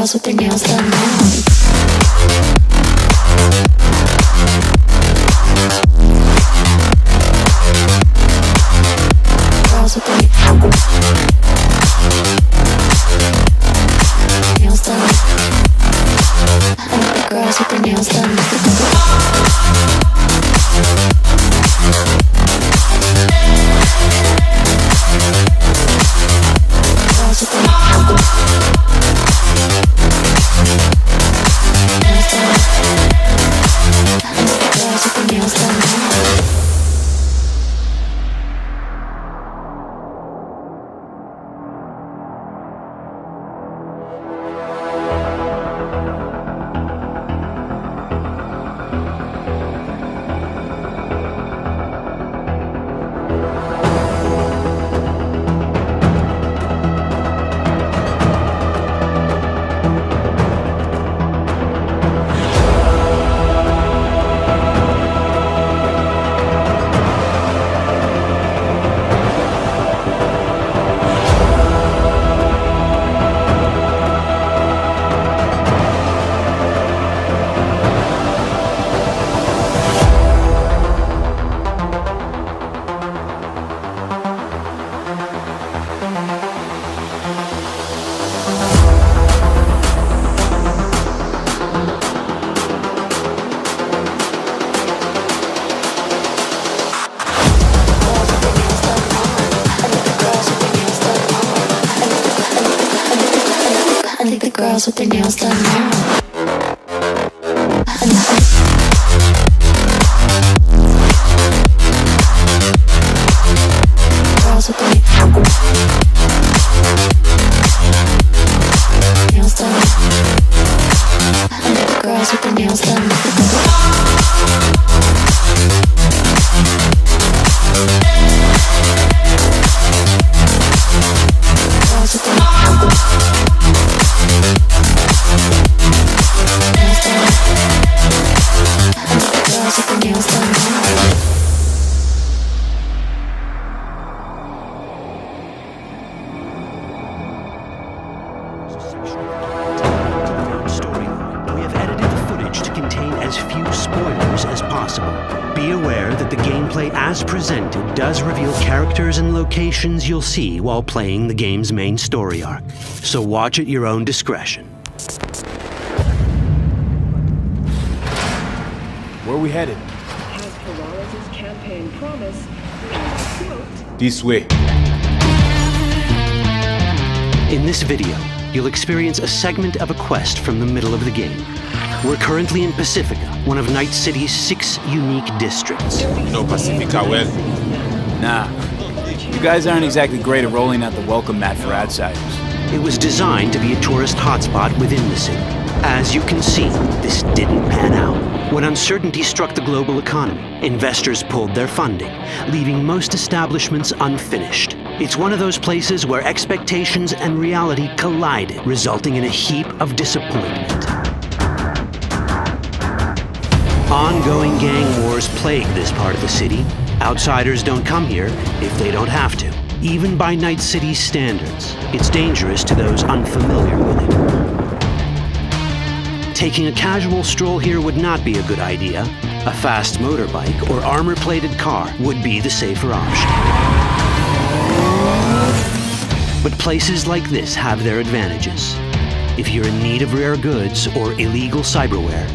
girls with their nails done now. Girls with their nails done. I like the girls with their nails done. Girls with their nails done. Girls with their nails done now. Girls with their nails done. I like the girls with their nails done. Girls with their nails done now. We have edited the footage to contain as few spoilers as possible. Be aware that the gameplay as presented does reveal characters and locations you'll see while playing the game's main story arc. So watch at your own discretion. Where are we headed? As Peralez's campaign promise, quote, This way. In this video, you'll experience a segment of a quest from the middle of the game. We're currently in Pacifica, one of Night City's 6 unique districts. No Pacifica well. Nah. You guys aren't exactly great at rolling out the welcome mat for outsiders. It was designed to be a tourist hotspot within the city. As you can see, this didn't pan out. When uncertainty struck the global economy, investors pulled their funding, leaving most establishments unfinished. It's one of those places where expectations and reality collided, resulting in a heap of disappointment. Ongoing gang wars plague this part of the city. Outsiders don't come here if they don't have to. Even by Night City's standards, it's dangerous to those unfamiliar with it. Taking a casual stroll here would not be a good idea. A fast motorbike or armor-plated car would be the safer option. But places like this have their advantages. If you're in need of rare goods or illegal cyberware,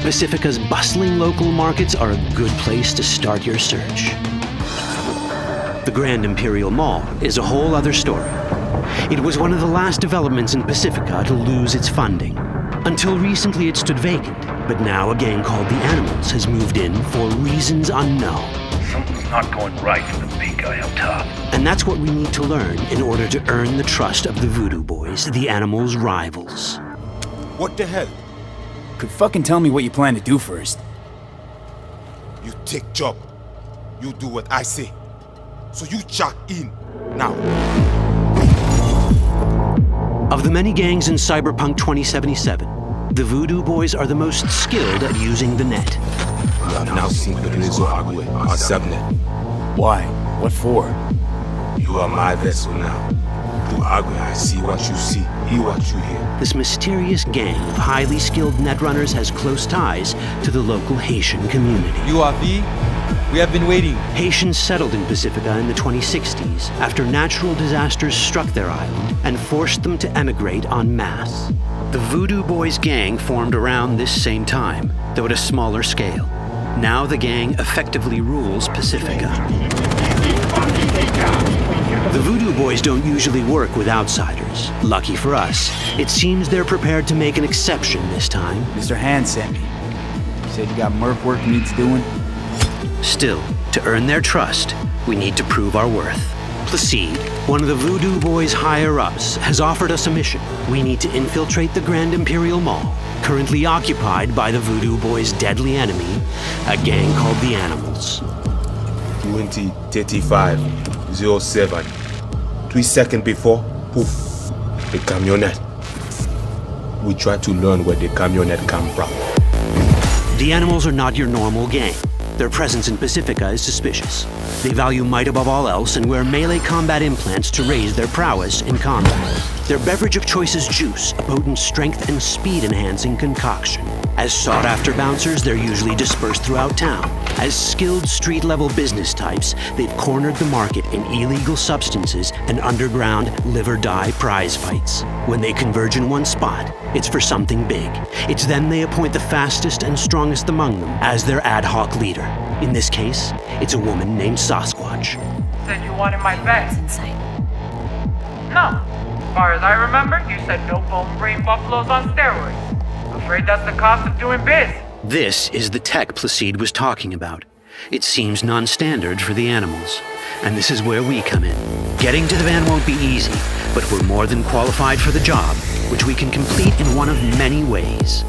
Pacifica's bustling local markets are a good place to start your search. The Grand Imperial Mall is a whole other story. It was one of the last developments in Pacifica to lose its funding. Until recently it stood vacant, but now a gang called the Animals has moved in for reasons unknown. Something's not going right for the big guy up top. And that's what we need to learn in order to earn the trust of the Voodoo Boys, the Animals' rivals. What the hell? Could fucking tell me what you plan to do first. You take job. You do what I say. So you check in now. Of the many gangs in Cyberpunk 2077, the Voodoo Boys are the most skilled at using the net. You have now seen the Rezo Agwe, our subnet. Why? What for? You are my vessel now. too ugly. I see what you see, hear what you hear. This mysterious gang of highly skilled netrunners has close ties to the local Haitian community. UAV, we have been waiting. Haitians settled in Pacifica in the 2060s after natural disasters struck their island and forced them to emigrate en masse. The Voodoo Boys gang formed around this same time, though at a smaller scale. Now the gang effectively rules Pacifica. The Voodoo Boys don't usually work with outsiders. Lucky for us, it seems they're prepared to make an exception this time. Mr. Hand sent me. He said you got merc work needs doing. Still, to earn their trust, we need to prove our worth. Placide, one of the Voodoo Boys' higher-ups, has offered us a mission. We need to infiltrate the Grand Imperial Mall, currently occupied by the Voodoo Boys' deadly enemy, a gang called the Animals. 20:35:07. 3 seconds before, poof, the camionette. We try to learn where the camionette come from. The Animals are not your normal gang. Their presence in Pacifica is suspicious. They value might above all else and wear melee combat implants to raise their prowess in combat. Their beverage of choice is juice, a potent strength and speed-enhancing concoction. As sought-after bouncers, they're usually dispersed throughout town. As skilled street-level business types, they've cornered the market in illegal substances and underground live-or-die prize fights. When they converge in one spot, it's for something big. It's then they appoint the fastest and strongest among them as their ad hoc leader. In this case, it's a woman named Sasquatch. Said you wanted my bag. Inside. No. As far as I remember, you said no bone brain buffaloes on steroids. Afraid that's the cost of doing biz. This is the tech Placide was talking about. It seems non-standard for the Animals. And this is where we come in. Getting to the van won't be easy, but we're more than qualified for the job, which we can complete in one of many ways.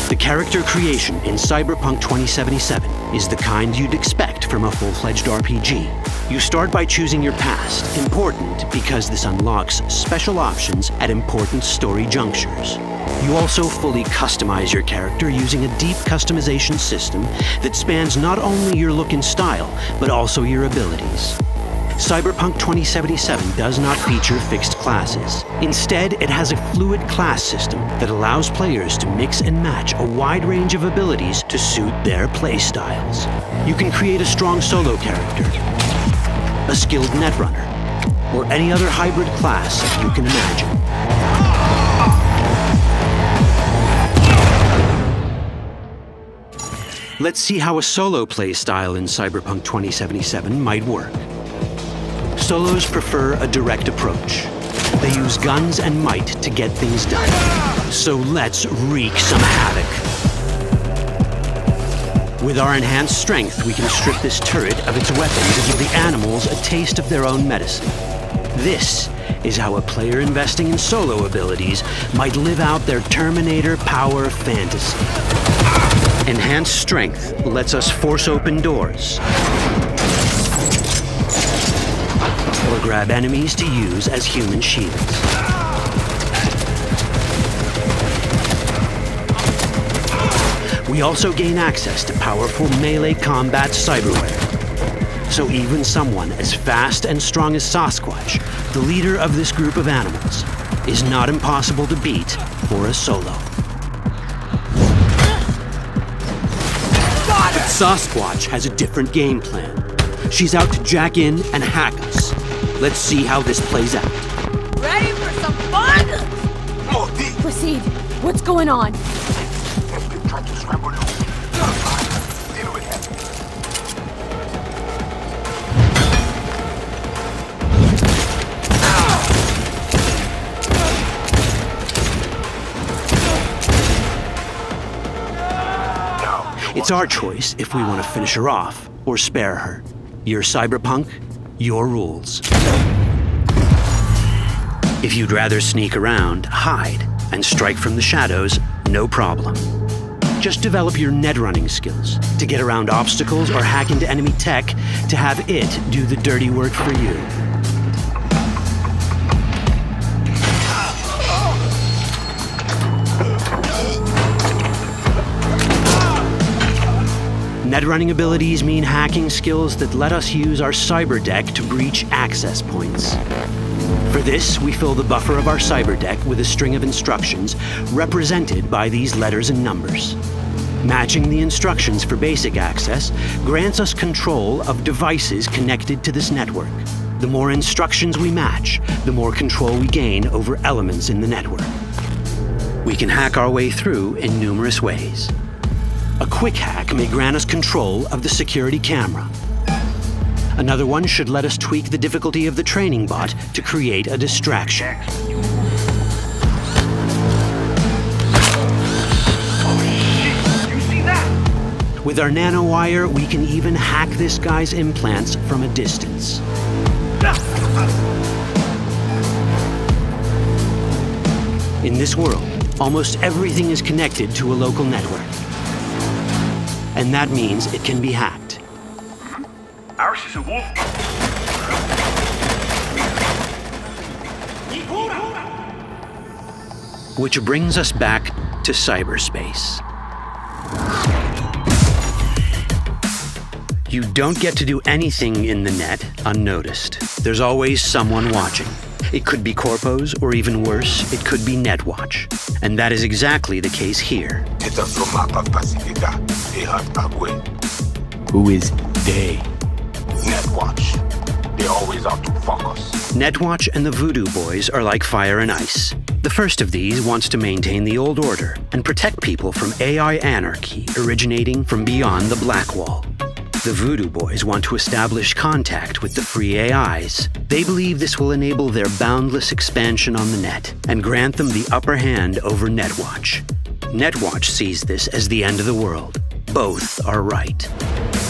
The character creation in Cyberpunk 2077 is the kind you'd expect from a full-fledged RPG. You start by choosing your past, important because this unlocks special options at important story junctures. You also fully customize your character using a deep customization system that spans not only your look and style, but also your abilities. Cyberpunk 2077 does not feature fixed classes. Instead, it has a fluid class system that allows players to mix and match a wide range of abilities to suit their playstyles. You can create a strong solo character, a skilled netrunner, or any other hybrid class you can imagine. Let's see how a solo playstyle in Cyberpunk 2077 might work. Solos prefer a direct approach. They use guns and might to get things done. So let's wreak some havoc. With our enhanced strength, we can strip this turret of its weapons and give the Animals a taste of their own medicine. This is how a player investing in solo abilities might live out their Terminator power fantasy. Enhanced strength lets us force open doors, or grab enemies to use as human shields. We also gain access to powerful melee combat cyberware. So even someone as fast and strong as Sasquatch, the leader of this group of animals, is not impossible to beat for a solo. But Sasquatch has a different game plan. She's out to jack in and hack us. Let's see how this plays out. Ready for some fun? Proceed. What's going on? Try to scramble you. Deal with him. It's our choice if we want to finish her off or spare her. Your Cyberpunk, your rules. If you'd rather sneak around, hide, and strike from the shadows, no problem. Just develop your netrunning skills to get around obstacles or hack into enemy tech to have it do the dirty work for you. Net running abilities mean hacking skills that let us use our cyber deck to breach access points. For this, we fill the buffer of our cyber deck with a string of instructions represented by these letters and numbers. Matching the instructions for basic access grants us control of devices connected to this network. The more instructions we match, the more control we gain over elements in the network. We can hack our way through in numerous ways. A quick hack may grant us control of the security camera. Another one should let us tweak the difficulty of the training bot to create a distraction. With our nanowire, we can even hack this guy's implants from a distance. In this world, almost everything is connected to a local network. And that means it can be hacked. Ours is a wolf. Which brings us back to cyberspace. You don't get to do anything in the net unnoticed. There's always someone watching. It could be corpos, or even worse, it could be Netwatch. And that is exactly the case here. Who is they? Netwatch. They always out to fuck us. Netwatch and the Voodoo Boys are like fire and ice. The first of these wants to maintain the old order and protect people from AI anarchy originating from beyond the Black Wall. The Voodoo Boys want to establish contact with the free AIs. They believe this will enable their boundless expansion on the net and grant them the upper hand over Netwatch. Netwatch sees this as the end of the world. Both are right.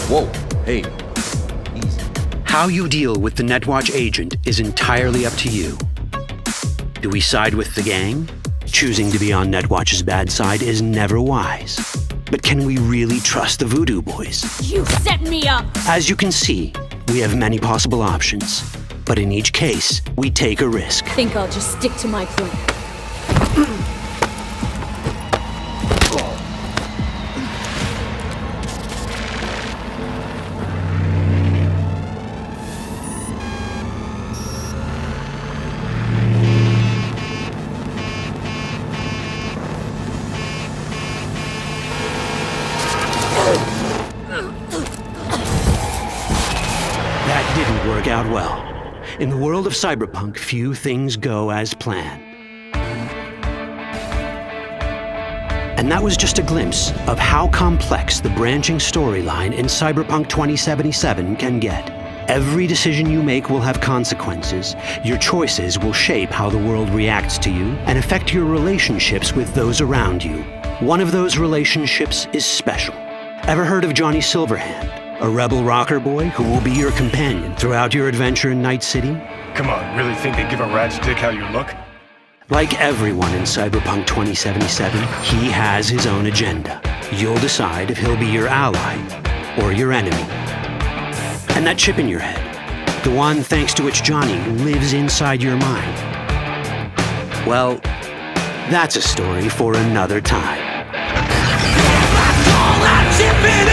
Whoa, hey, easy. How you deal with the Netwatch agent is entirely up to you. Do we side with the gang? Choosing to be on Netwatch's bad side is never wise. But can we really trust the Voodoo Boys? You set me up! As you can see, we have many possible options. But in each case, we take a risk. Think I'll just stick to my plan. That didn't work out well. In the world of Cyberpunk, few things go as planned. And that was just a glimpse of how complex the branching storyline in Cyberpunk 2077 can get. Every decision you make will have consequences. Your choices will shape how the world reacts to you and affect your relationships with those around you. One of those relationships is special. Ever heard of Johnny Silverhand? A rebel rocker boy who will be your companion throughout your adventure in Night City? Come on, really think they give a rat's dick how you look? Like everyone in Cyberpunk 2077, he has his own agenda. You'll decide if he'll be your ally or your enemy. And that chip in your head, the one thanks to which Johnny lives inside your mind, well, that's a story for another time. All that chip in